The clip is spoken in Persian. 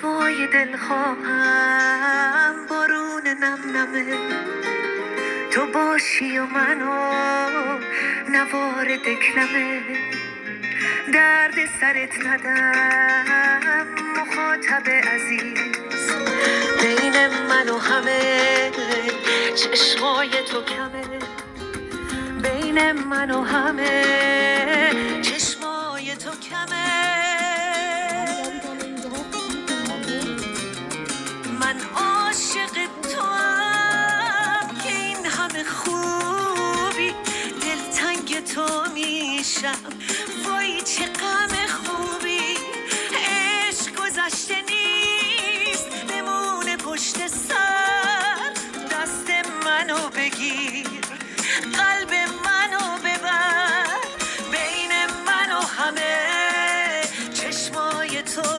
هوای دلخواهم بارون نم نمه، تو باشی و منو نوار دکلمه، درد سرت ندم مخاطب عزیز، بین من و همه چشمای تو کمه، بین من و همه چشمای تو کمه. من عاشق توام که این همه خوبی، دلتنگ تو میشم وای چه غم خوبی. عشق گذشته نیست بمونه پشت سر، دست منو بگیر قلب